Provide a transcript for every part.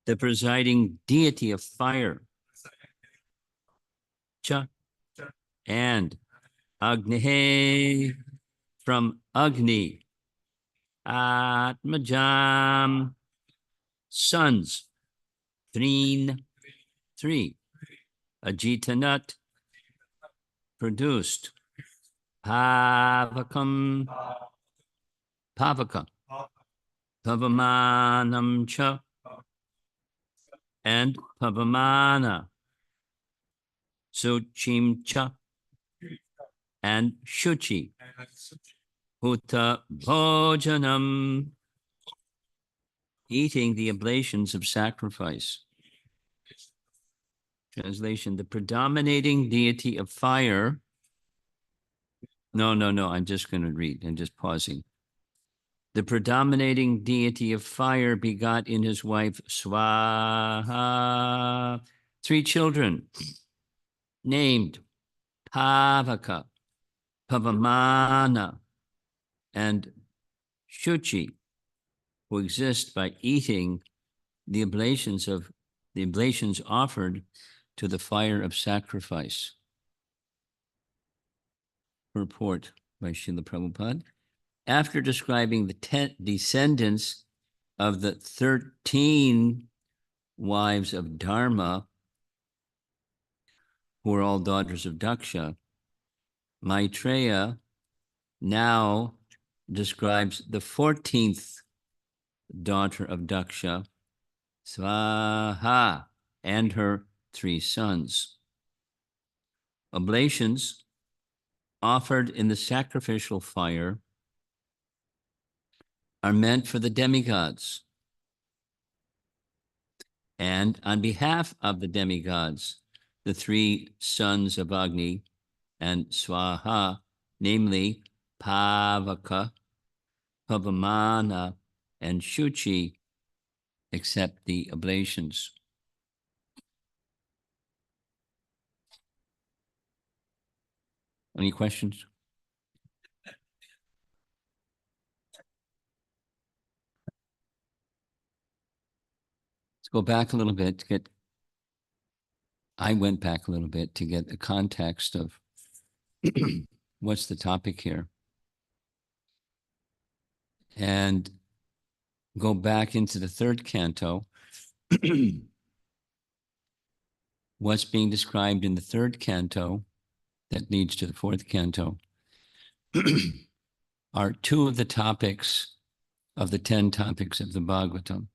the presiding deity of fire. Cha. And Agnihe, from Agni. Atmajam, sons. Threen, three. Ajitanat, produced. Pavakam, Pavaka. Pavamanam cha, and Pavamana. Suchim cha, and Shuchi. Huta bhojanam, eating the oblations of sacrifice. Translation, the predominating deity of fire. No, I'm just going to read. I'm just pausing. The predominating deity of fire begot in his wife Swaha 3 children named Pavaka, Pavamana, and Shuchi, who exist by eating the oblations offered to the fire of sacrifice. Purport by Srila Prabhupada. After describing the 10 descendants of the 13 wives of Dharma, who are all daughters of Daksha, Maitreya now describes the 14th daughter of Daksha, Swaha, and her 3 sons. Oblations offered in the sacrificial fire are meant for the demigods. And on behalf of the demigods, the 3 sons of Agni and Swaha, namely Pavaka, Pavamana, and Shuchi, accept the oblations. Any questions? Let's go back a little bit to get, I went back a little bit to get the context of what's the topic here. And go back into the 3rd canto. What's being described in the 3rd canto that leads to the 4th canto are 2 of the topics of the 10 topics of the Bhagavatam.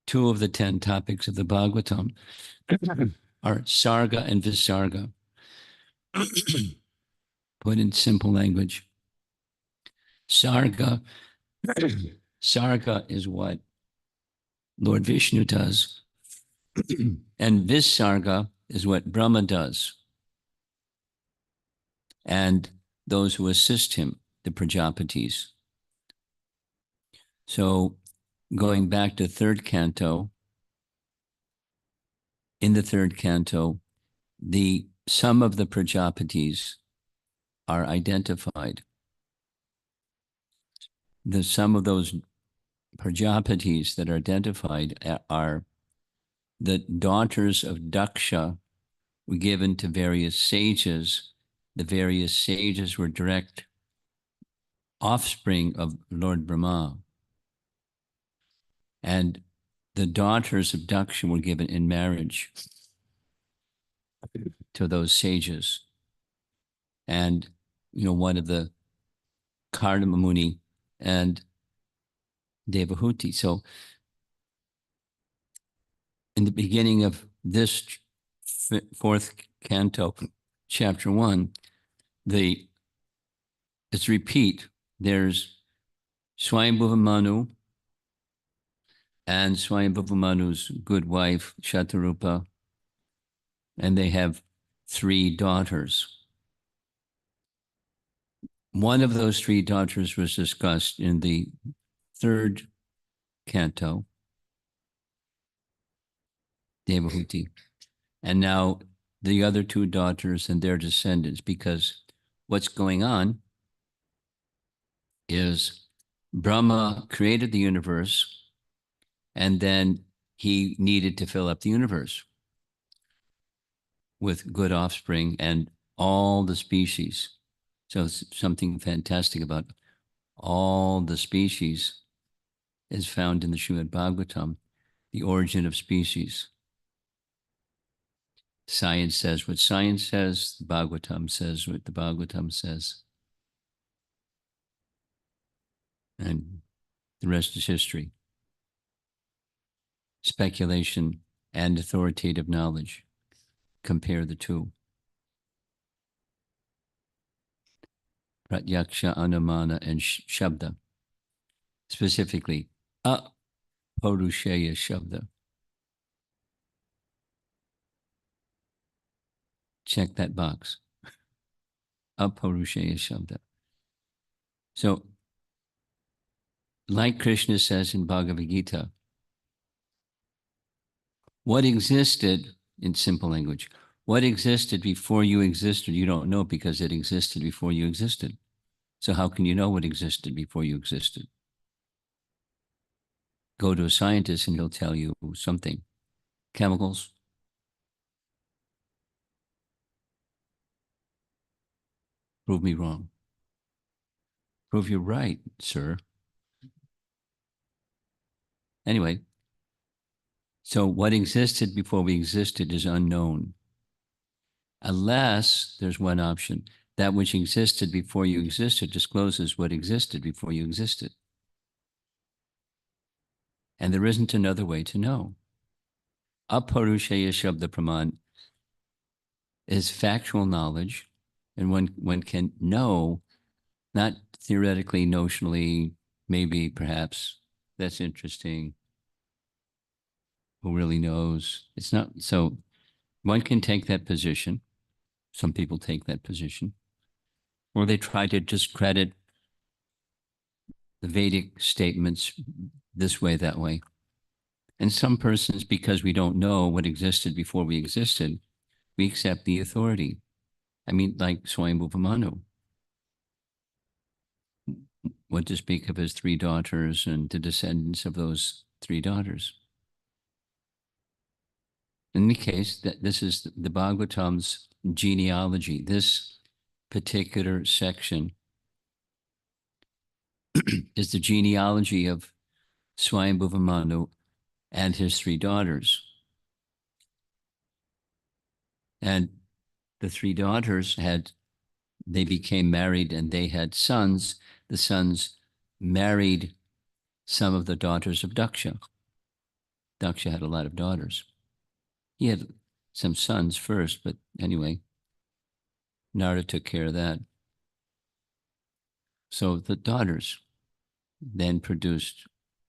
2 of the 10 topics of the Bhagavatam are Sarga and Visarga. Put in simple language. Sarga is what Lord Vishnu does, and Visarga is what Brahma does, and those who assist him, the Prajapatis. So going back to 3rd canto, in the 3rd canto, some of the Prajapatis are identified. Some of those Prajapatis that are identified are the daughters of Daksha were given to various sages. The various sages were direct offspring of Lord Brahma. And the daughters of Daksha were given in marriage to those sages. And, one of the Kardama Muni and Devahuti. So in the beginning of this 4th canto, chapter 1, it's repeat. There's Swayambhuva Manu and Swayambhuva Manu's good wife, Shatarupa, and they have 3 daughters. One of those 3 daughters was discussed in the 3rd canto, Devahuti, and now the other 2 daughters and their descendants, because what's going on is Brahma created the universe, And then he needed to fill up the universe with good offspring and all the species. So it's something fantastic about all the species is found in the Srimad Bhagavatam, the origin of species. Science says what science says, the Bhagavatam says what the Bhagavatam says. And the rest is history. Speculation and authoritative knowledge. Compare the two. Pratyaksha, Anumana, and Shabda. Specifically, Apurusheya Shabda. Check that box. Apurusheya Shabda. So, like Krishna says in Bhagavad Gita, what existed, in simple language, what existed before you existed, you don't know because it existed before you existed. So how can you know what existed before you existed? Go to a scientist and he'll tell you something. Chemicals. Prove me wrong. Prove you're right, sir. Anyway, so what existed before we existed is unknown. Unless there's one option. That which existed before you existed discloses what existed before you existed. And there isn't another way to know. Aparushaya Shabda Praman is factual knowledge, and one can know, not theoretically, notionally, maybe, perhaps, that's interesting. Who really knows? It's not, so one can take that position. Some people take that position, or they try to discredit the Vedic statements this way, that way. And some persons, because we don't know what existed before we existed, we accept the authority. I mean, like Swami Manu. What to speak of his three daughters and the descendants of those three daughters. In any case, that this is the Bhagavatam's genealogy. This particular section is the genealogy of Swayambhuva Manu and his three daughters. And the three daughters they became married and they had sons. The sons married some of the daughters of Daksha. Daksha had a lot of daughters. He had some sons first, but anyway, Narada took care of that. So the daughters then produced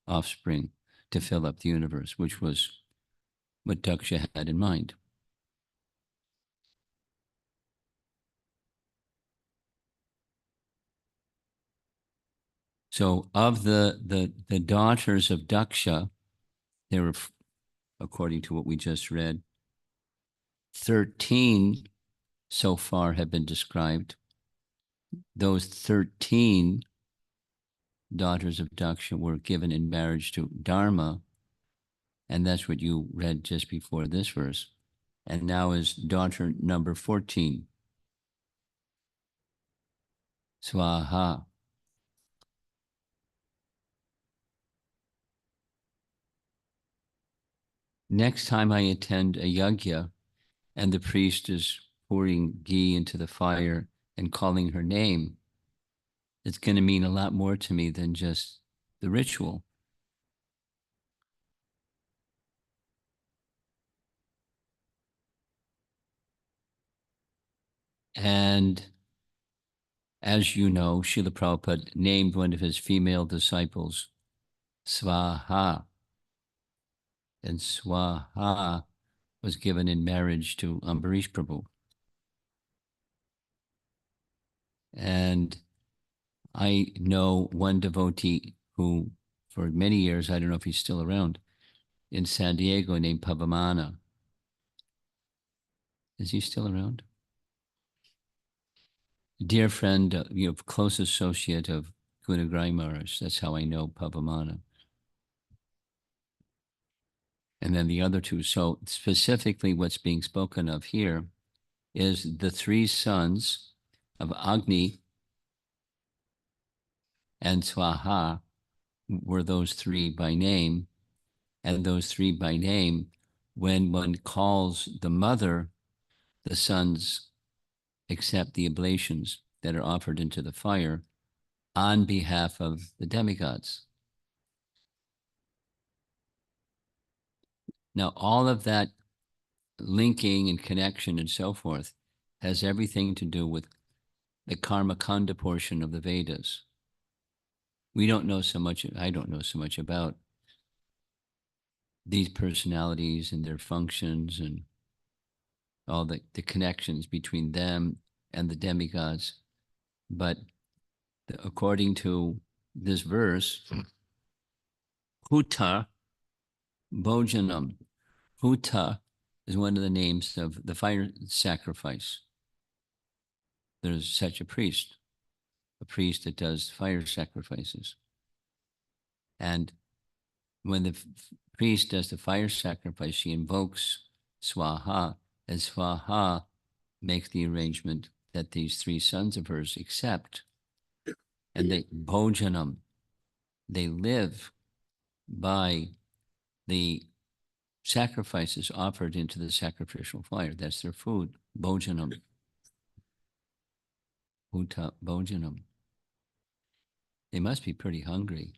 offspring to fill up the universe, which was what Daksha had in mind. So of the daughters of Daksha, there were, according to what we just read, 13 so far have been described. Those 13 daughters of Daksha were given in marriage to Dharma, and that's what you read just before this verse. And now is daughter number 14, Swaha. Next time I attend a yajna and the priest is pouring ghee into the fire and calling her name, it's going to mean a lot more to me than just the ritual. And as you know, Srila Prabhupada named one of his female disciples Swaha. And Swaha was given in marriage to Ambarish Prabhu. And I know one devotee who, for many years, I don't know if he's still around, in San Diego named Pavamana. Is he still around? Dear friend, close associate of Gunagrai Maharaj. That's how I know Pavamana. and then the other two. So specifically what's being spoken of here is the three sons of Agni and Swaha were those three by name. And those three by name, when one calls the mother, the sons accept the oblations that are offered into the fire on behalf of the demigods. Now, all of that linking and connection and so forth has everything to do with the karma kanda portion of the Vedas. We don't know so much, I don't know so much about these personalities and their functions and all the connections between them and the demigods. But according to this verse, Huta Bhojanam. Huta is one of the names of the fire sacrifice. There's such a priest that does fire sacrifices. And when the priest does the fire sacrifice, she invokes Swaha, and Swaha makes the arrangement that these three sons of hers accept. And they bhojanam, they live by the sacrifices offered into the sacrificial fire. That's their food, bhojanam. Huta bhojanam. They must be pretty hungry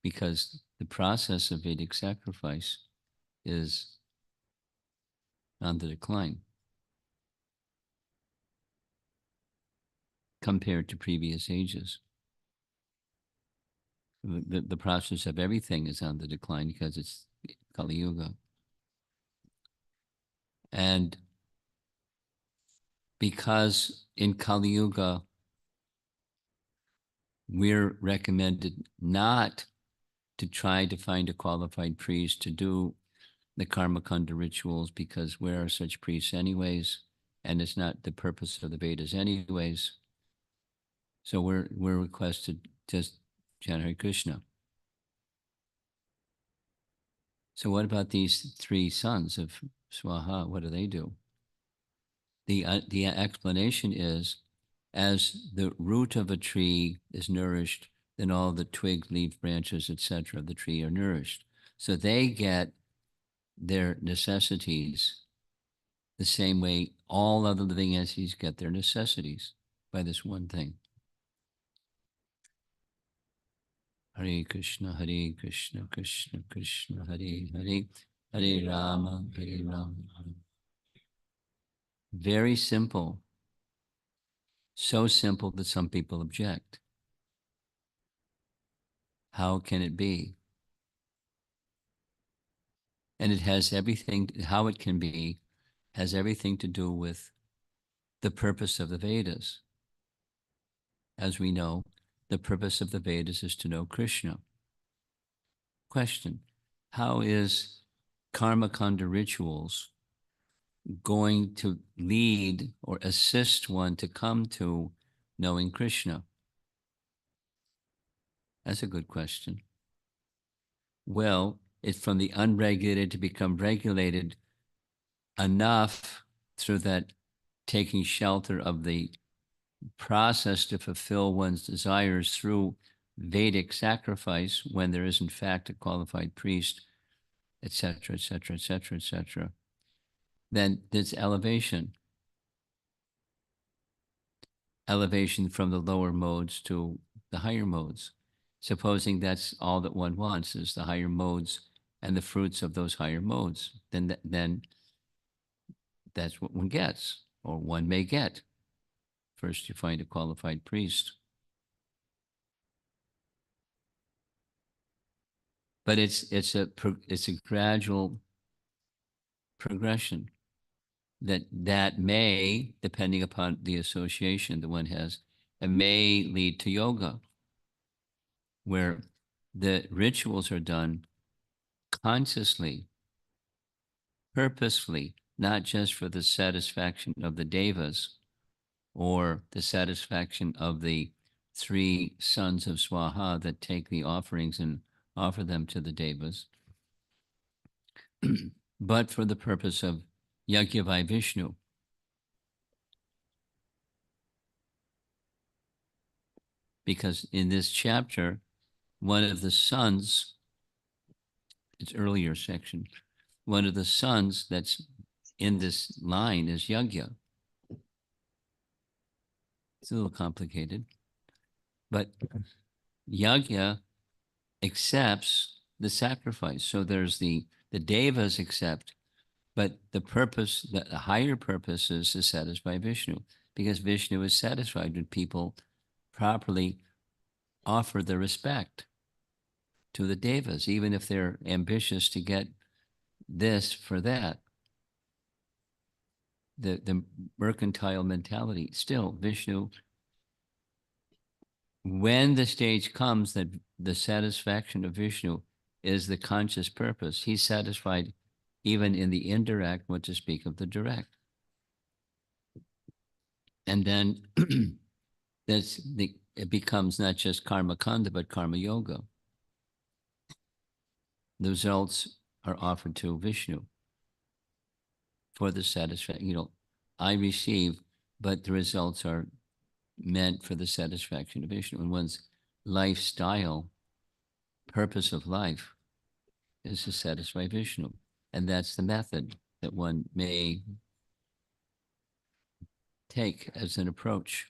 because the process of Vedic sacrifice is on the decline compared to previous ages. The process of everything is on the decline because it's Kali Yuga. And because in Kali Yuga, we're recommended not to try to find a qualified priest to do the karma kanda rituals because where are such priests anyways? And it's not the purpose of the Vedas anyways. So we're requested just chant Hare Krishna. So what about these three sons of Swaha? What do they do? The explanation is, as the root of a tree is nourished, then all the twig, leaf, branches, etc. of the tree are nourished. So they get their necessities the same way all other living entities get their necessities by this one thing. Hare Krishna, Hare Krishna, Krishna Krishna, Hare Hare, Hare Rama, Hare Rama. Very simple. So simple that some people object. How can it be? And it has everything, how it can be, has everything to do with the purpose of the Vedas. As we know, the purpose of the Vedas is to know Krishna. Question, how is karma kanda rituals going to lead or assist one to come to knowing Krishna? That's a good question. Well, it's from the unregulated to become regulated enough through that taking shelter of the process to fulfill one's desires through Vedic sacrifice when there is in fact a qualified priest, etc., etc., etc., etc. Then there's elevation from the lower modes to the higher modes. Supposing that's all that one wants is the higher modes and the fruits of those higher modes, then that's what one gets, or one may get. First, you find a qualified priest. But it's a gradual progression that may, depending upon the association that one has, it may lead to yoga, where the rituals are done consciously, purposefully, not just for the satisfaction of the devas or the satisfaction of the three sons of Swaha that take the offerings and offer them to the devas, but for the purpose of Yajna Vishnu. Because in this chapter, one of the sons, it's earlier section, one of the sons that's in this line is Yajna. It's a little complicated, but Yajna accepts the sacrifice. So there's the devas accept, but the purpose, the higher purpose is to satisfy Vishnu, because Vishnu is satisfied when people properly offer the respect to the devas, even if they're ambitious to get this for that. The mercantile mentality, still Vishnu, when the stage comes that the satisfaction of Vishnu is the conscious purpose, he's satisfied even in the indirect, what to speak of the direct. And then it becomes not just karma kanda, but karma yoga. The results are offered to Vishnu for the satisfaction. I receive, but the results are meant for the satisfaction of Vishnu. And one's lifestyle, purpose of life, is to satisfy Vishnu. And that's the method that one may take as an approach.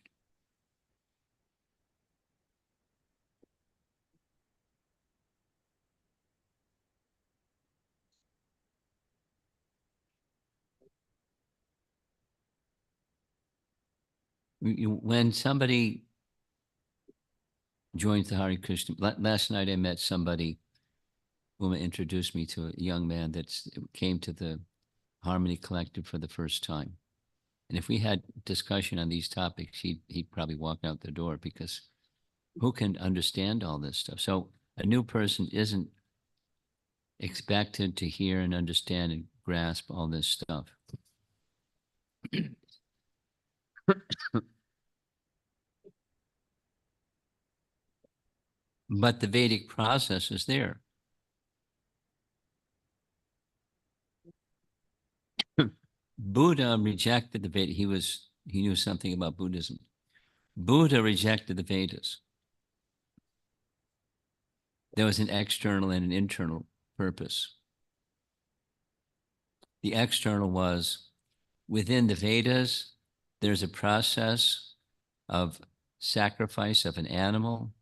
When somebody joins the Hare Krishna, last night I met somebody who introduced me to a young man that came to the Harmony Collective for the first time. And if we had discussion on these topics, he'd probably walk out the door, because who can understand all this stuff? So a new person isn't expected to hear and understand and grasp all this stuff. But the Vedic process is there. Buddha rejected the Vedas. He knew something about Buddhism. Buddha rejected the Vedas. There was an external and an internal purpose. The external was, within the Vedas, there's a process of sacrifice of an animal.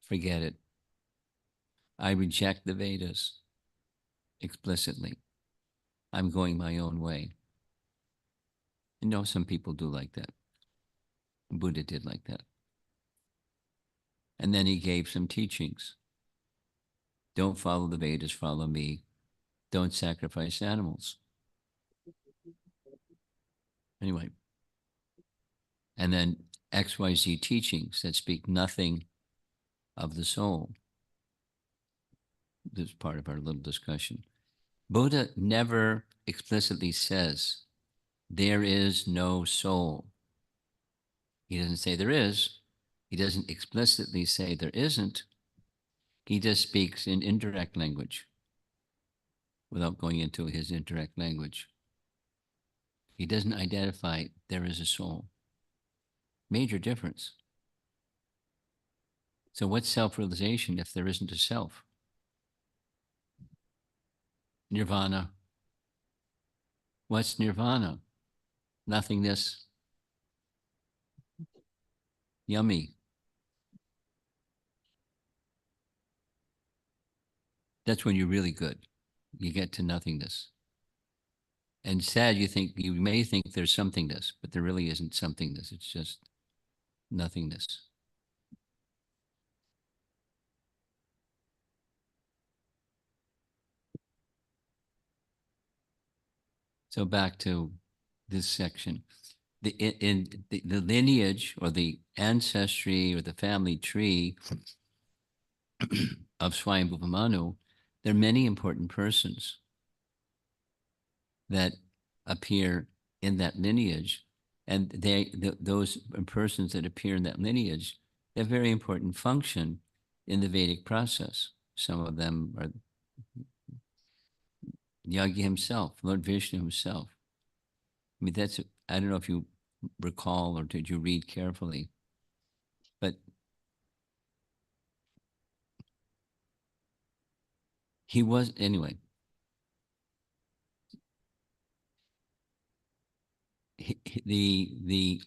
Forget it. I reject the Vedas explicitly. I'm going my own way. Some people do like that. Buddha did like that. And then he gave some teachings. Don't follow the Vedas, follow me. Don't sacrifice animals. Anyway. And then XYZ teachings that speak nothing of the soul. This is part of our little discussion. Buddha never explicitly says, there is no soul. He doesn't say there is. He doesn't explicitly say there isn't. He just speaks in indirect language without going into his indirect language. He doesn't identify there is a soul. Major difference. So what's self-realization if there isn't a self? Nirvana. What's nirvana? Nothingness. Yummy. That's when you're really good. You get to nothingness. And sad, you may think there's somethingness, but there really isn't somethingness. It's just nothingness. So back to this section. In the lineage or the ancestry or the family tree of Swami Manu, there are many important persons that appear in that lineage, and those persons that appear in that lineage, they have very important function in the Vedic process. Some of them are Yagi himself, Lord Vishnu himself. I mean, I don't know if you recall or did you read carefully, but he was, anyway, the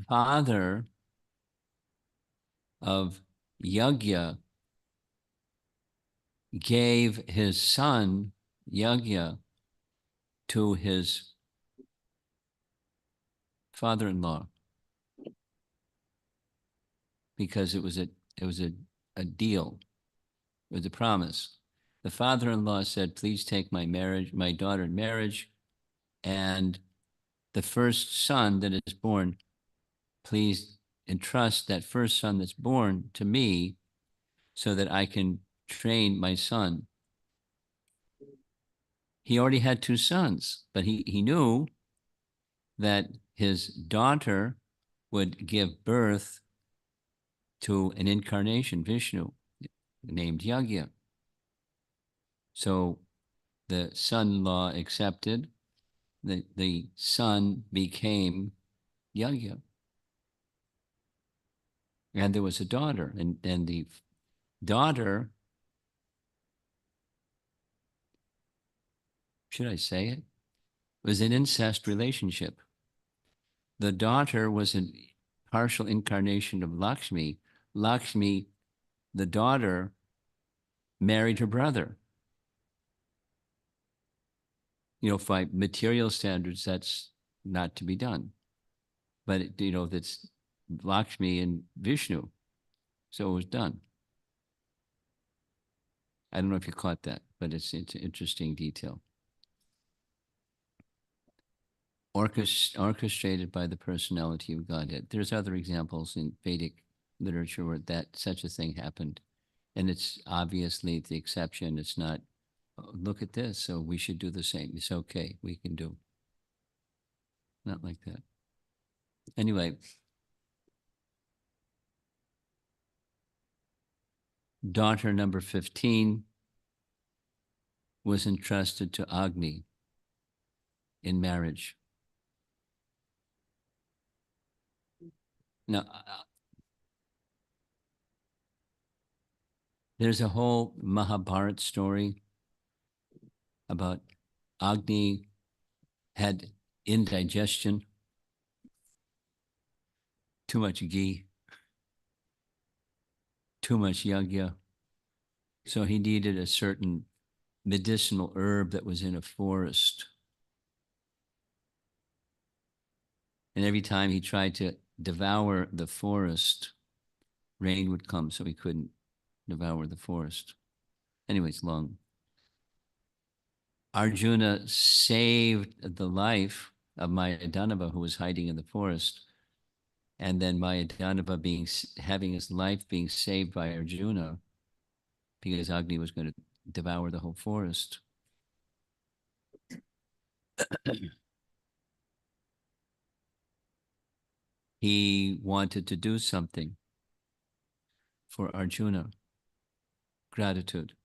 father of Yagya gave his son Yagya to his father-in-law because it was a deal. It was a promise. The father-in-law said, "Please take my daughter in marriage, and the first son that is born, please entrust that first son that's born to me so that I can train my son." He already had two sons, but he knew that his daughter would give birth to an incarnation, Vishnu, named Yagya. So the son-in-law accepted. The son became Yagya. And there was a daughter. And the daughter, should I say it, was an incest relationship. The daughter was a partial incarnation of Lakshmi. Lakshmi, the daughter, married her brother. By material standards, that's not to be done. But, that's Lakshmi and Vishnu. So it was done. I don't know if you caught that, but it's an interesting detail. Orchestrated by the personality of Godhead. There's other examples in Vedic literature where such a thing happened. And it's obviously the exception. It's not, "Oh, look at this, so we should do the same. It's okay, we can do." Not like that. Anyway, daughter number 15 was entrusted to Agni in marriage. Now, there's a whole Mahabharat story about Agni had indigestion, too much ghee, too much yagya. So he needed a certain medicinal herb that was in a forest. And every time he tried to devour the forest, rain would come, so he couldn't devour the forest. Anyways, long. Arjuna saved the life of Mayadanava, who was hiding in the forest. And then Mayadanava having his life being saved by Arjuna, because Agni was going to devour the whole forest. He wanted to do something for Arjuna, gratitude.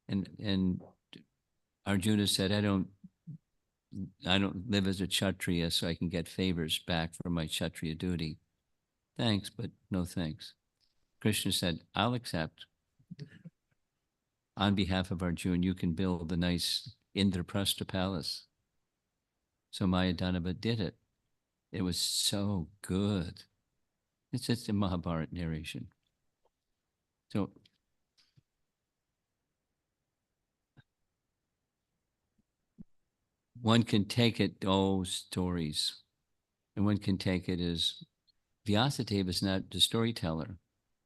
And Arjuna said, I don't live as a Kshatriya, so I can get favors back for my Kshatriya duty. Thanks, but no thanks. Krishna said, I'll accept. On behalf of Arjuna, you can build a nice Indraprastha palace. So Mayadanava did it. It was so good. It's just a Mahabharata narration. So one can take it, stories. And one can take it as Vyasadeva is not the storyteller.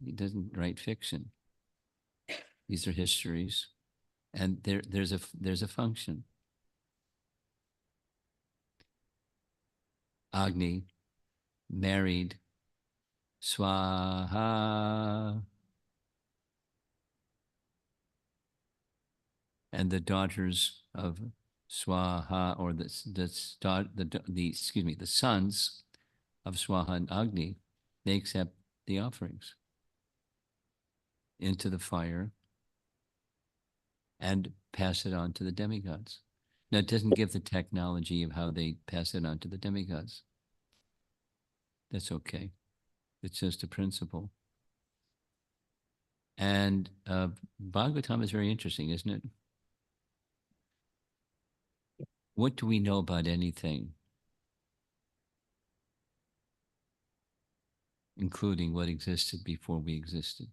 He doesn't write fiction. These are histories. And there's a function. Agni married Swaha, and the daughters of Swaha, or the sons of Swaha and Agni, they accept the offerings into the fire. and pass it on to the demigods. Now, it doesn't give the technology of how they pass it on to the demigods. That's okay. It's just a principle. And Bhagavatam is very interesting, isn't it? What do we know about anything, including what existed before we existed?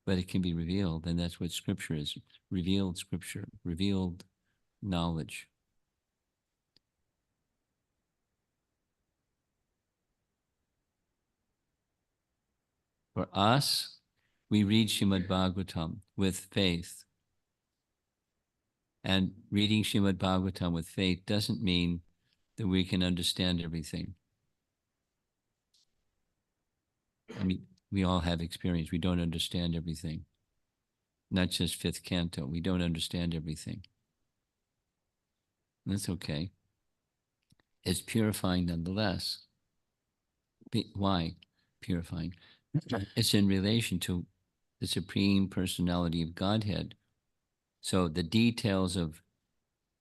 But it can be revealed, and that's what scripture is. Revealed scripture, revealed knowledge. For us, we read Srimad Bhagavatam with faith. And reading Srimad Bhagavatam with faith doesn't mean that we can understand everything. I mean, we all have experience. We don't understand everything. Not just fifth canto. We don't understand everything. That's okay. It's purifying nonetheless. Why purifying? It's in relation to the Supreme Personality of Godhead. So the details of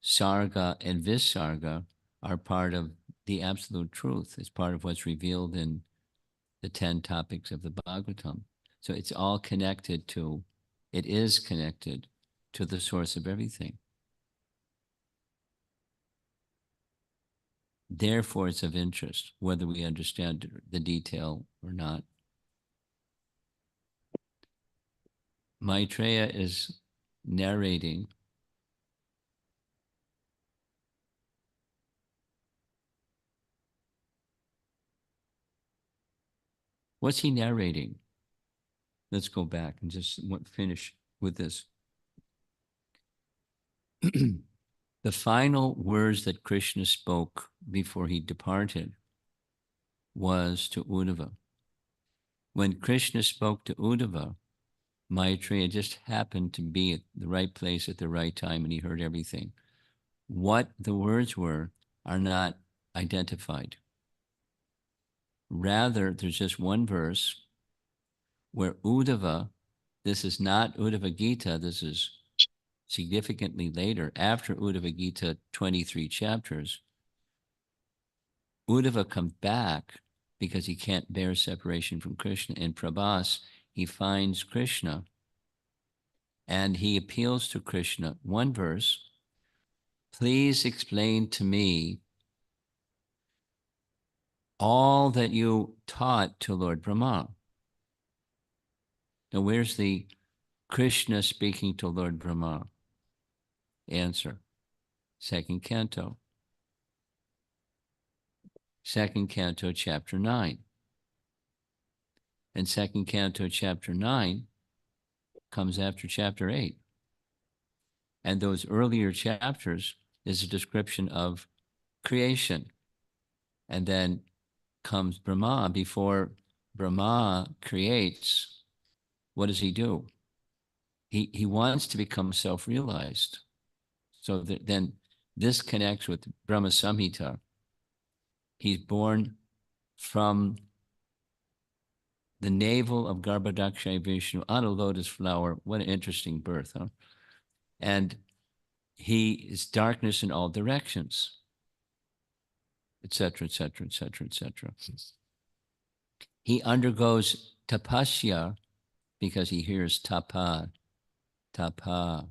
Sarga and Visarga are part of the absolute truth. It's part of what's revealed in the 10 topics of the Bhagavatam. So it's all connected to, it is connected to the source of everything. Therefore, it's of interest, whether we understand the detail or not. Maitreya is narrating what's he narrating? Let's go back and just finish with this. The final words that Krishna spoke before he departed was to Uddhava. When Krishna spoke to Uddhava, Maitreya just happened to be at the right place at the right time, and he heard everything. What the words were are not identified. Rather, there's just one verse where Uddhava, this is not Uddhava Gita, this is significantly later, after Uddhava Gita, 23 chapters, Uddhava comes back because he can't bear separation from Krishna. In Prabhas, he finds Krishna and he appeals to Krishna. One verse, please explain to me all that you taught to Lord Brahma. Now, where's the Krishna speaking to Lord Brahma? Answer, second canto. Second canto, chapter 9. And second canto, chapter 9 comes after chapter 8. And those earlier chapters is a description of creation. And then comes Brahma. Before Brahma creates, what does he do? He wants to become self-realized. So then this connects with Brahma Samhita. He's born from the navel of Garbhodakshay Vishnu on a lotus flower. What an interesting birth, huh? And he is darkness in all directions, etc., etc., etc., etc. He undergoes tapasya because he hears tapa, tapa,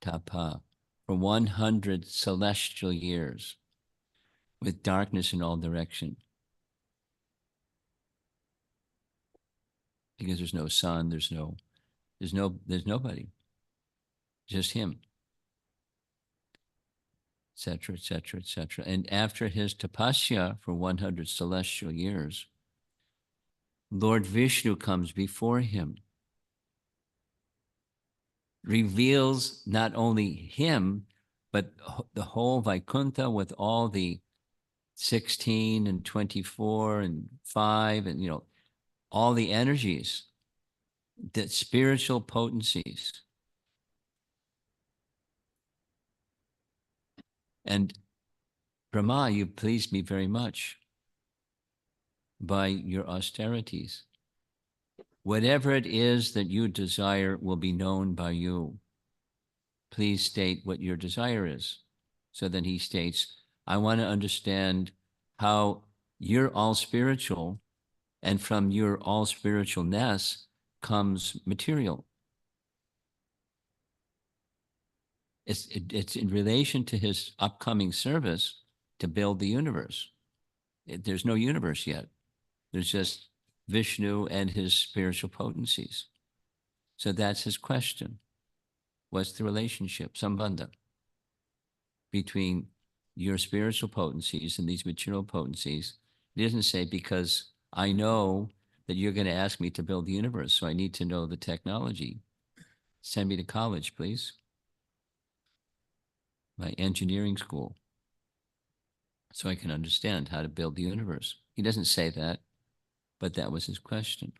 tapa for 100 celestial years with darkness in all direction. Because there's no sun, there's nobody, just him, etc., etc., etc. And after his tapasya for 100 celestial years, Lord Vishnu comes before him, reveals not only him, but the whole Vaikuntha with all the 16 and 24 and 5 and, all the energies, the spiritual potencies. And Brahma, you pleased me very much by your austerities. Whatever it is that you desire will be known by you. Please state what your desire is. So then he states, I want to understand how you're all spiritual, and from your all spiritualness comes material. It's in relation to his upcoming service to build the universe. There's no universe yet. There's just Vishnu and his spiritual potencies. So that's his question. What's the relationship, sambandha, between your spiritual potencies and these material potencies? He doesn't say, because I know that you're going to ask me to build the universe, so I need to know the technology. Send me to college, please. My engineering school, so I can understand how to build the universe. He doesn't say that, but that was his question.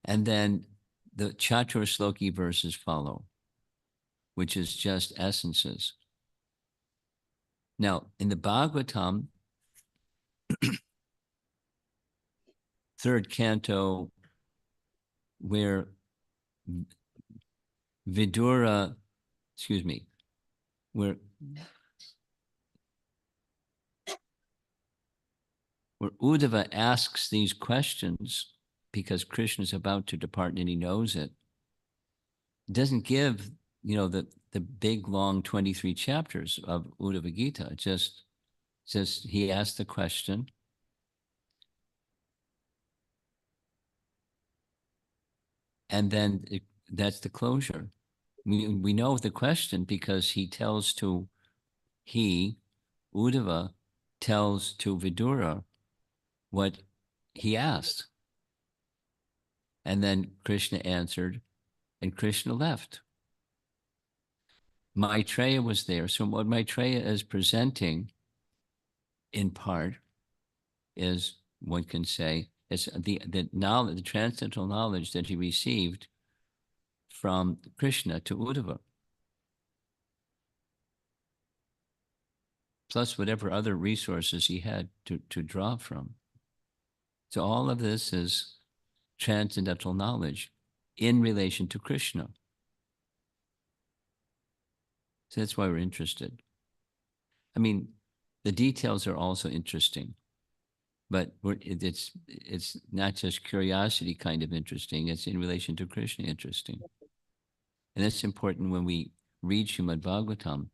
And then the Chatur Sloki verses follow, which is just essences. Now, in the Bhagavatam, third canto, where Vidura, excuse me, where Uddhava asks these questions because Krishna is about to depart and he knows it, doesn't give, the big long 23 chapters of Uddhava Gita. Just he asked the question, and then that's the closure. We know the question because Uddhava tells to Vidura what he asked. And then Krishna answered, and Krishna left. Maitreya was there. So what Maitreya is presenting, in part, is, one can say, is the knowledge, the transcendental knowledge that he received from Krishna to Uddhava, plus whatever other resources he had to draw from. So all of this is transcendental knowledge in relation to Krishna. So that's why we're interested. I mean, the details are also interesting, but it's not just curiosity kind of interesting, it's in relation to Krishna interesting. And that's important when we read Srimad Bhagavatam.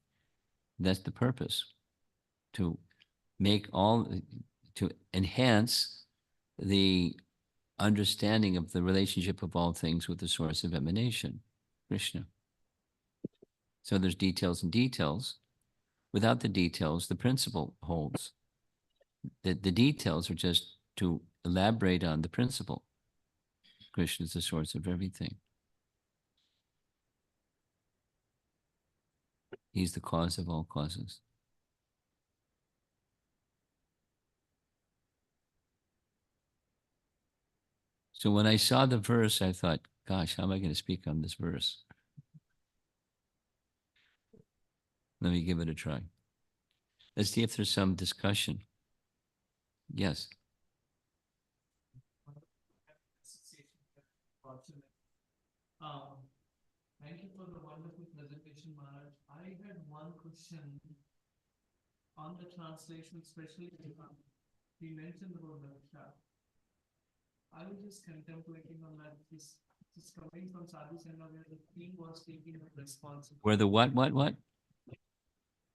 That's the purpose, to enhance the understanding of the relationship of all things with the source of emanation, Krishna. So there's details and details. Without the details, the principle holds. The details are just to elaborate on the principle. Krishna is the source of everything. He's the cause of all causes. So when I saw the verse, I thought, gosh, how am I going to speak on this verse? Let me give it a try. Let's see if there's some discussion. Yes. Thank you for the wonderful presentation, Maharaj. I had one question on the translation, especially he mentioned about Daksha. I was just contemplating on that. This coming from Sadhu Sangha, where the theme was taking up responsibility. Where the what?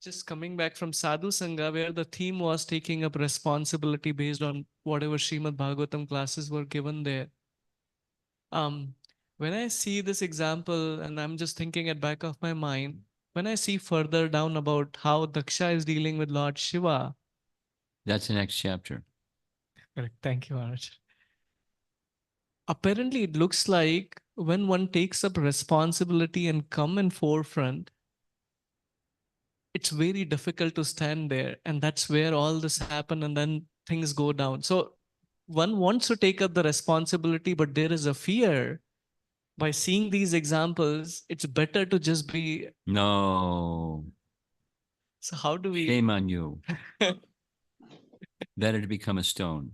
Just coming back from Sadhu Sangha, where the theme was taking up responsibility based on whatever Srimad Bhagavatam classes were given there. When I see this example, and I'm just thinking at back of my mind, when I see further down about how Daksha is dealing with Lord Shiva. That's the next chapter. Correct. Thank you, Maharaj. Apparently, it looks like when one takes up responsibility and come in forefront, it's very difficult to stand there. And that's where all this happen and then things go down. So one wants to take up the responsibility, but there is a fear. By seeing these examples, it's better to just be. No. So how do we? Shame on you. Better to become a stone.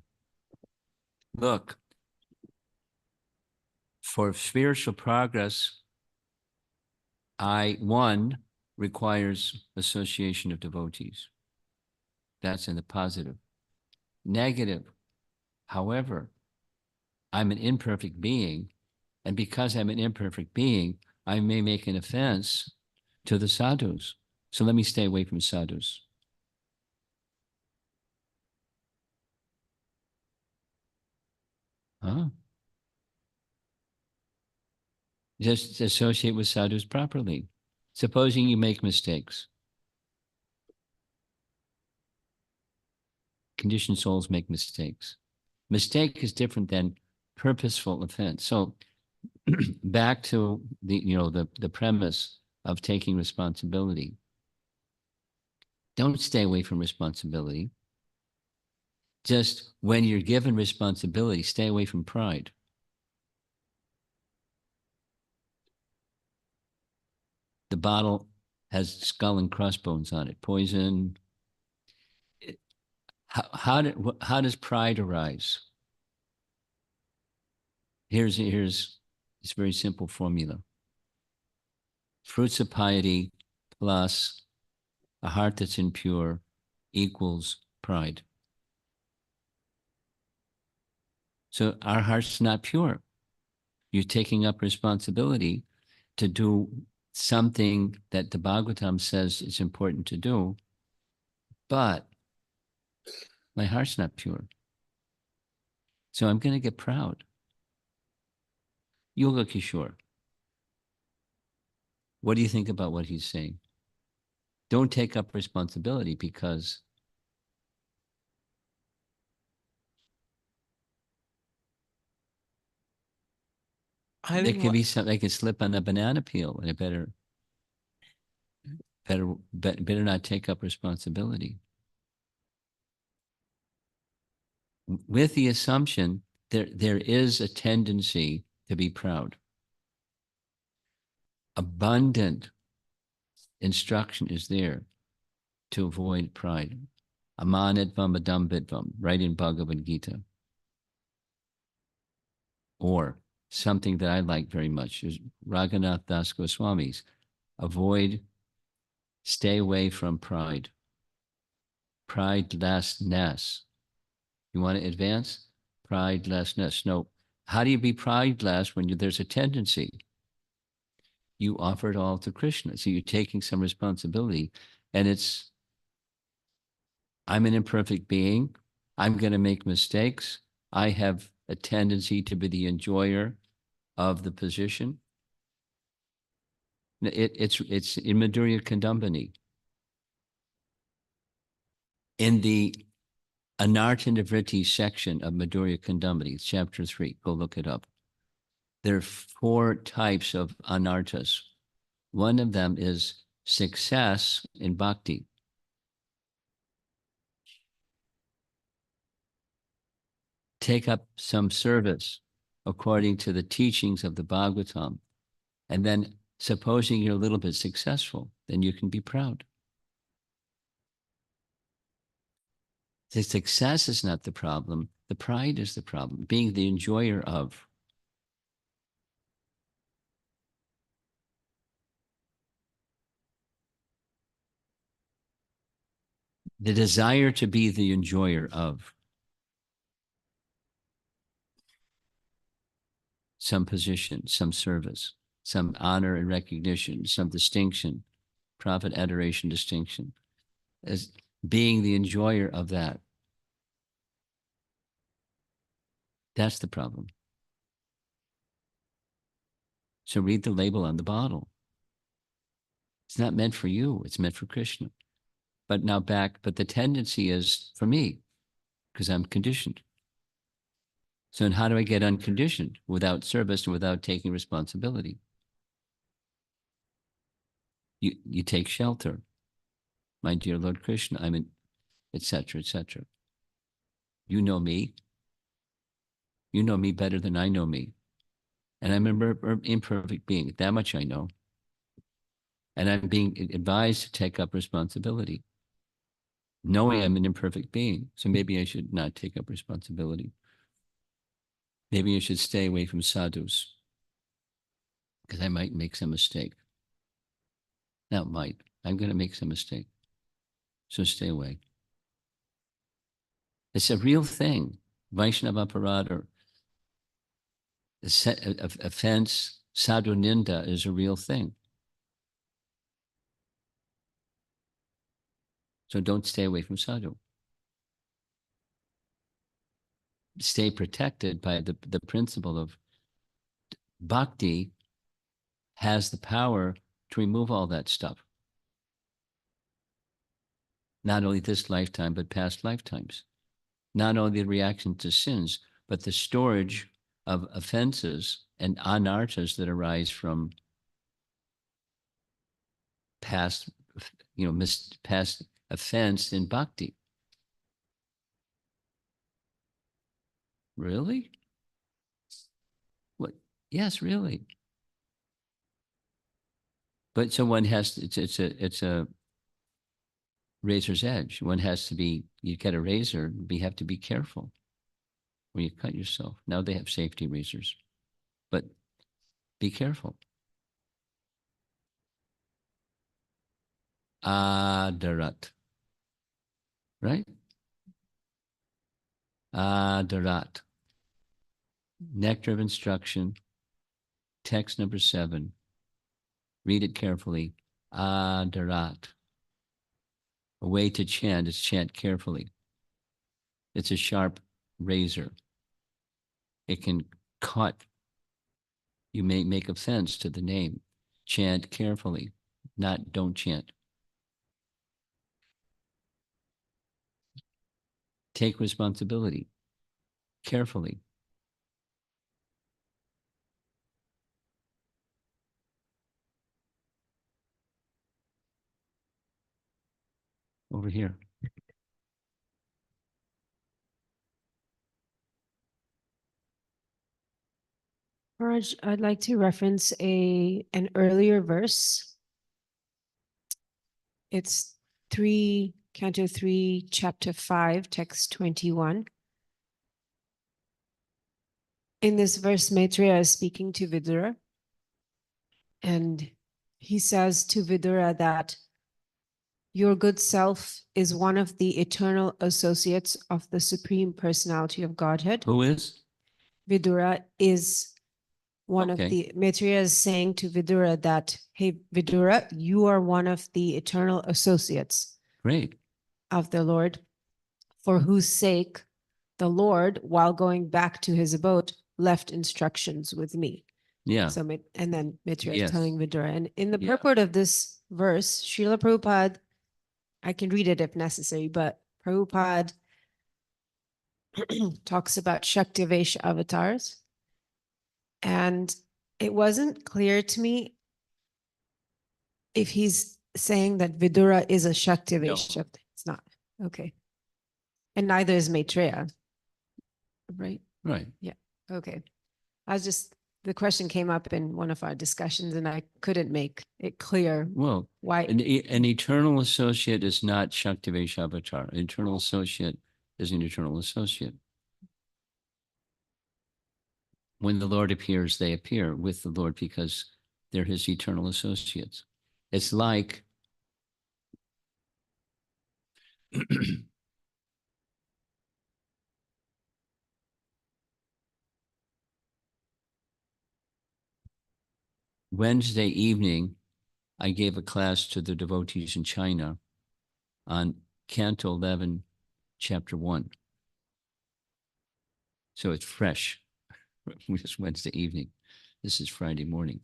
look, for spiritual progress, one requires association of devotees. That's in the positive. Negative, however, I'm an imperfect being, and because I'm an imperfect being, I may make an offense to the sadhus. So let me stay away from sadhus. Huh? Just associate with sadhus properly. Supposing you make mistakes. Conditioned souls make mistakes. Mistake is different than purposeful offense. So back to the premise of taking responsibility. Don't stay away from responsibility. Just when you're given responsibility, stay away from pride. The bottle has skull and crossbones on it, poison. How does pride arise? Here's this very simple formula. Fruits of piety plus a heart that's impure equals pride. So our heart's not pure. You're taking up responsibility to do something that the Bhagavatam says is important to do, but my heart's not pure. So I'm going to get proud. Yoga Kishore, what do you think about what he's saying? Don't take up responsibility because I there think could be something that could slip on a banana peel, and I better not take up responsibility. With the assumption there is a tendency to be proud. Abundant instruction is there to avoid pride. Amanitvam adambitvam, right in Bhagavad Gita. Or something that I like very much is Raghunath Das Goswami's. Stay away from pride. Pridelessness. You want to advance? Pridelessness. No. How do you be prideless when there's a tendency? You offer it all to Krishna. So you're taking some responsibility. And I'm an imperfect being. I'm going to make mistakes. I have a tendency to be the enjoyer of the position. It's in Madhurya Kandambani. In the Anartha-nivritti section of Madhurya Kandambani, chapter 3, go look it up. There are 4 types of anarthas. One of them is success in bhakti. Take up some service according to the teachings of the Bhagavatam. And then supposing you're a little bit successful, then you can be proud. The success is not the problem. The pride is the problem, being the enjoyer of. The desire to be the enjoyer of some position, some service, some honor and recognition, some distinction, profit, adoration, distinction, as being the enjoyer of that. That's the problem. So read the label on the bottle. It's not meant for you. It's meant for Krishna. But the tendency is for me because I'm conditioned. So how do I get unconditioned without service and without taking responsibility? You take shelter. My dear Lord Krishna, etc., etc. You know me. You know me better than I know me. And I'm an imperfect being. That much I know. And I'm being advised to take up responsibility, knowing I'm an imperfect being. So maybe I should not take up responsibility. Maybe you should stay away from sadhus, because I might make some mistake. Not might. I'm going to make some mistake. So stay away. It's a real thing. Vaishnava aparad or offense, sadhu ninda is a real thing. So don't stay away from sadhu. Stay protected by the principle of bhakti has the power to remove all that stuff. Not only this lifetime, but past lifetimes. Not only the reaction to sins, but the storage of offenses and anarthas that arise from past, past offense in bhakti. Really? What? Yes, really. But so one has to, it's a razor's edge. One has to be, you get a razor, you have to be careful when you cut yourself. Now they have safety razors, but be careful. Adarat, right? Adarat. Nectar of instruction, text number 7. Read it carefully. Adarat. A way to chant is chant carefully. It's a sharp razor. It can cut. You may make offense to the name. Chant carefully, not don't chant. Take responsibility carefully. Over here. Maharaj, I'd like to reference an earlier verse. It's Canto 3, Chapter 5, Text 21. In this verse, Maitreya is speaking to Vidura, and he says to Vidura that your good self is one of the eternal associates of the Supreme Personality of Godhead. Who is? Vidura is one of the, Maitreya is saying to Vidura that, hey, Vidura, you are one of the eternal associates Great. of the Lord, for whose sake the Lord, while going back to his abode, left instructions with me. Yeah. So, and then Maitreya is Yes. telling Vidura. And in the Yeah. purport of this verse, Srila Prabhupada, I can read it if necessary, but Prabhupada talks about Shaktivesh avatars. And it wasn't clear to me if he's saying that Vidura is a Shaktivesh. No. It's not. Okay. And neither is Maitreya. Right? Right. Okay. The question came up in one of our discussions and I couldn't make it clear Well, why. an eternal associate is not Shaktivesh avatar. An eternal associate is an eternal associate. When the Lord appears, they appear with the Lord because they're his eternal associates. It's like Wednesday evening, I gave a class to the devotees in China on Canto 11, Chapter 1. So it's fresh. It's Wednesday evening. This is Friday morning.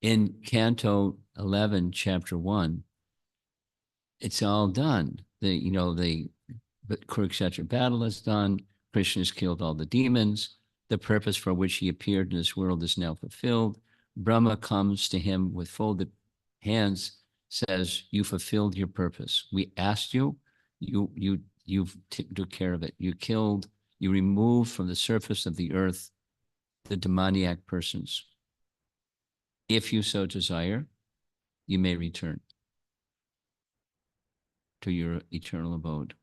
In Canto 11, Chapter 1, it's all done. The Kurukshetra battle is done. Krishna has killed all the demons. The purpose for which he appeared in this world is now fulfilled. Brahma comes to him with folded hands, says, "You fulfilled your purpose. We asked you, you've took care of it. You removed from the surface of the earth the demoniac persons. If you so desire, you may return to your eternal abode."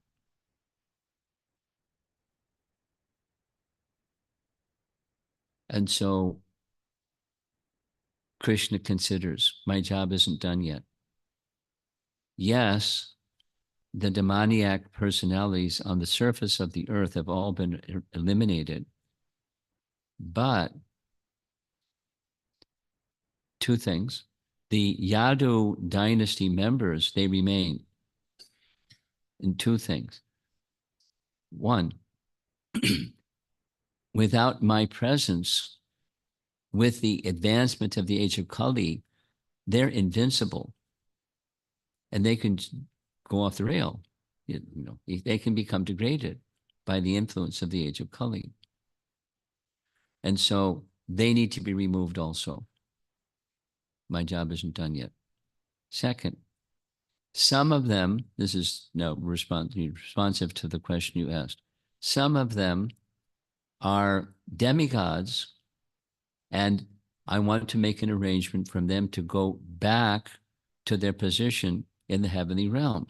And so Krishna considers, my job isn't done yet. Yes, the demoniac personalities on the surface of the earth have all been eliminated. But two things. The Yadu dynasty members, they remain. And two things. One, without my presence, with the advancement of the age of Kali, they're invincible. And they can go off the rail. You know, they can become degraded by the influence of the age of Kali. And so they need to be removed also. My job isn't done yet. Second, some of them, this is responsive to the question you asked. Some of them are demigods, and I want to make an arrangement for them to go back to their position in the heavenly realm.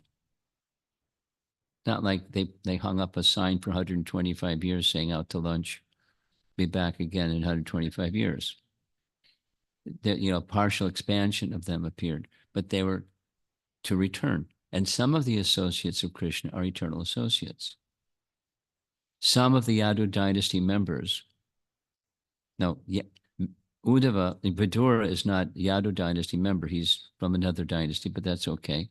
Not like they hung up a sign for 125 years saying out to lunch, be back again in 125 years. Partial expansion of them appeared, but they were to return. And some of the associates of Krishna are eternal associates. Some of the Yadu dynasty members, Uddhava, Vidura is not Yadu dynasty member. He's from another dynasty, but that's okay.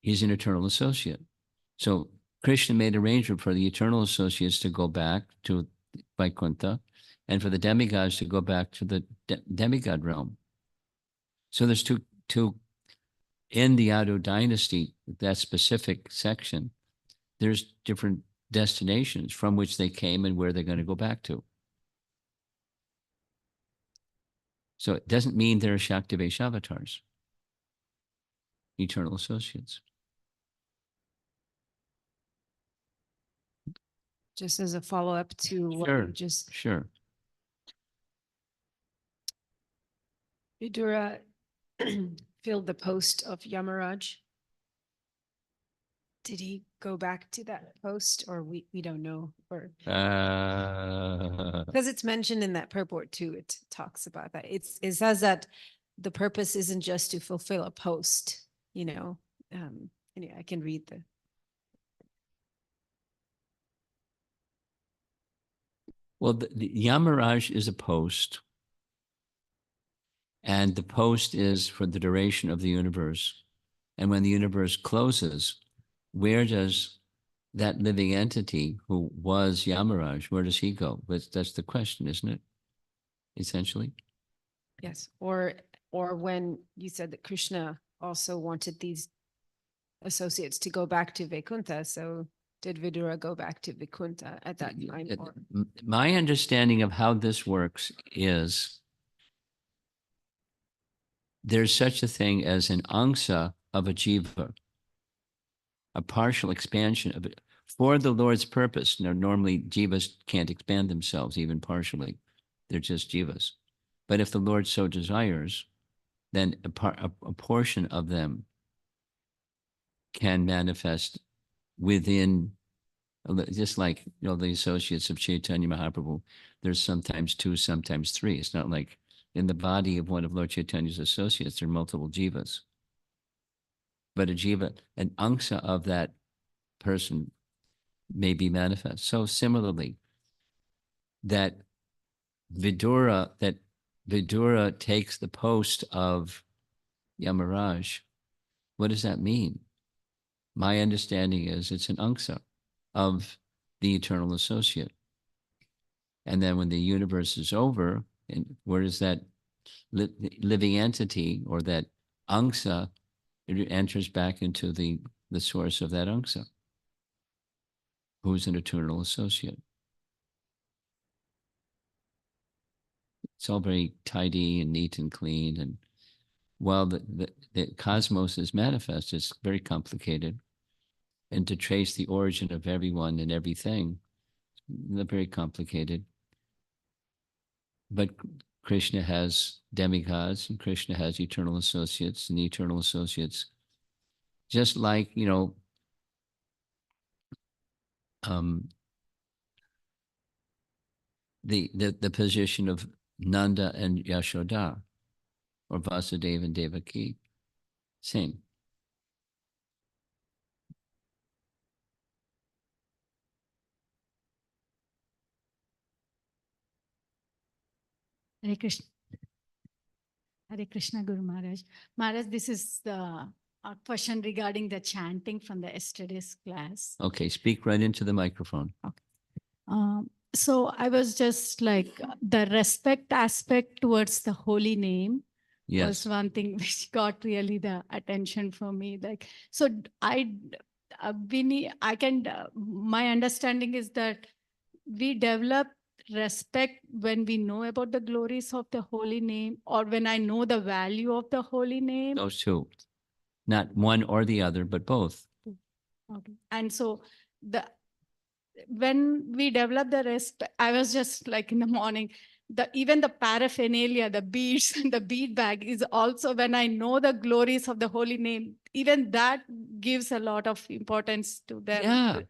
He's an eternal associate. So Krishna made arrangement for the eternal associates to go back to Vaikuntha and for the demigods to go back to the demigod realm. So there's two in the Yadu dynasty, that specific section, there's different destinations from which they came and where they're going to go back to. So it doesn't mean they're Shakti Vaishavatars, eternal associates. Just as a follow-up to what you just Sure. Vidura filled the post of Yamaraj. Did he go back to that post, or we don't know? Or because it's mentioned in that purport too, it talks about that. It says that the purpose isn't just to fulfill a post, Anyway, I can read the. Well, the Yamaraj is a post, and the post is for the duration of the universe. And when the universe closes, where does that living entity who was Yamaraj, where does he go? That's the question, isn't it? Essentially. Yes, or when you said that Krishna also wanted these associates to go back to Vaikuntha, so did Vidura go back to Vaikuntha at that time? Or? My understanding of how this works is there's such a thing as an angsa of a jiva, a partial expansion of it for the Lord's purpose. Now, normally jivas can't expand themselves even partially. They're just jivas. But if the Lord so desires, then a portion of them can manifest within, just like the associates of Chaitanya Mahaprabhu. There's sometimes two, sometimes three. It's not like in the body of one of Lord Chaitanya's associates, there are multiple jivas. But a jiva, an angsa of that person may be manifest. So similarly, that Vidura takes the post of Yamaraj. What does that mean? My understanding is it's an angsa of the eternal associate. And then when the universe is over, and where does that living entity or that angsa, it enters back into the source of that angsa, who's an eternal associate. It's all very tidy and neat and clean. And while the cosmos is manifest, it's very complicated. And to trace the origin of everyone and everything, they're very complicated. But Krishna has demigods and Krishna has eternal associates, and the eternal associates, just like, the position of Nanda and Yashoda, or Vasudeva and Devaki. Same. Hare Krishna. Hare Krishna, Guru Maharaj. Maharaj, this is the question regarding the chanting from the yesterday's class. Okay, speak right into the microphone. So I was just like the respect aspect towards the holy name Yes. was one thing which got really the attention for me. Like, so we need, I can, my understanding is that we develop respect when we know about the glories of the holy name, or when I know the value of the holy name. Those two. Not one or the other, but both. Okay. And so when we develop the respect, I was just like in the morning, even the paraphernalia, the beads and the bead bag is also, when I know the glories of the holy name, even that gives a lot of importance to them. Yeah.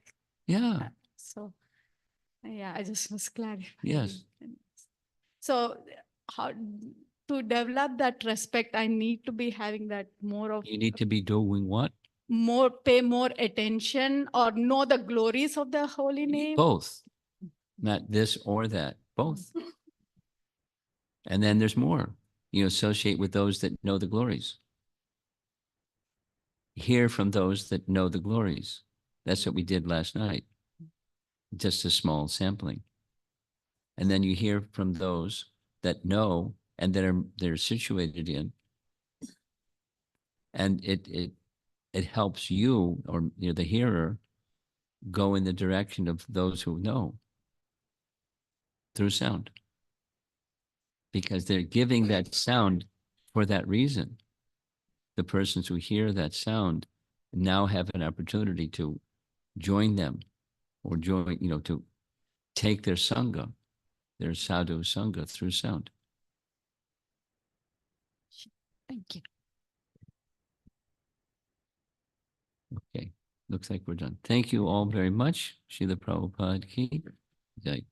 Yeah. So yeah, I just was clarifying. Yes. So how to develop that respect, I need to be having that more of, You need to be doing what? pay more attention or know the glories of the holy name. Both. Not this or that. Both. And then there's more. You associate with those that know the glories. Hear from those that know the glories. That's what we did last night. Just a small sampling. And then you hear from those that know and that they're situated in. And it helps you, or the hearer, go in the direction of those who know through sound. Because they're giving that sound for that reason. The persons who hear that sound now have an opportunity to join them, or join, to take their sangha, their sadhu sangha, through sound. Thank you. Okay, looks like we're done. Thank you all very much. Srila Prabhupada ki jai.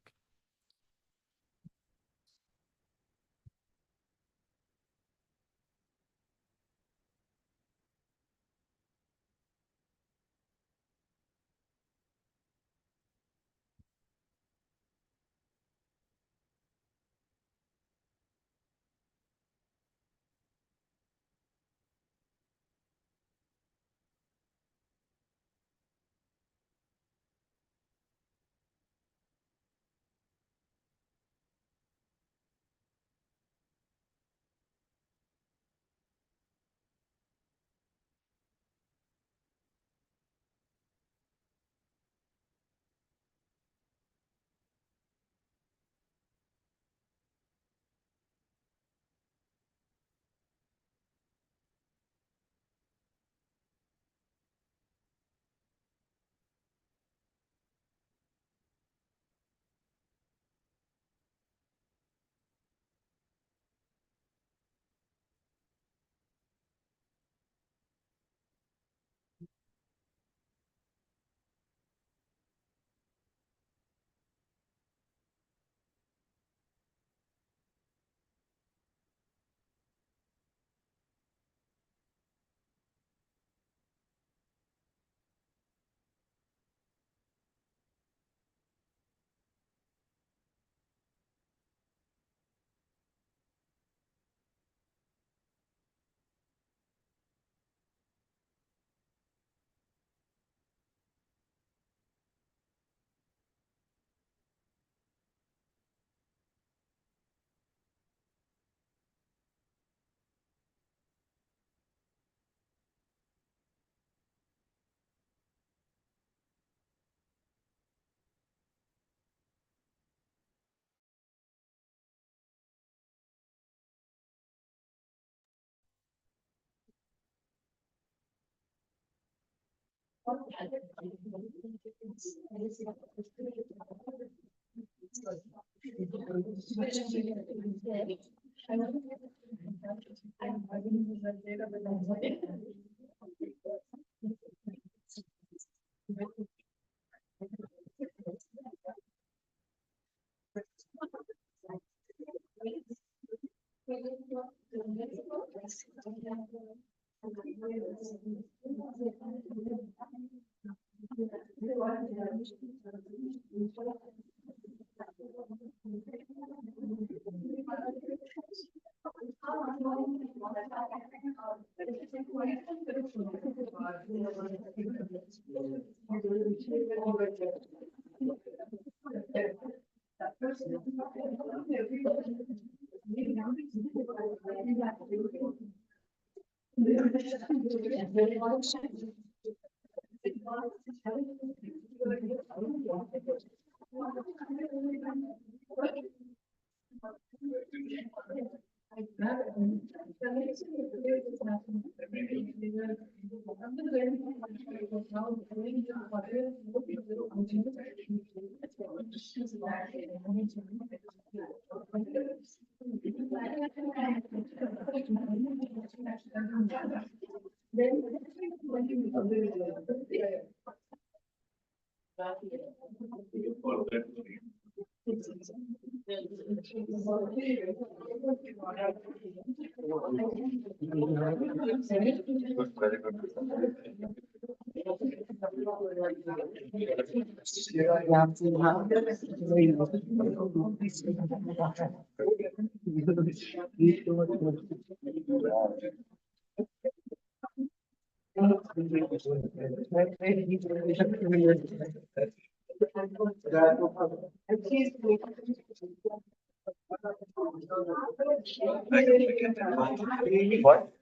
What?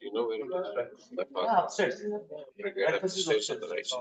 You know where it is, right? The park. Upstairs. Right at the stairs on the right side.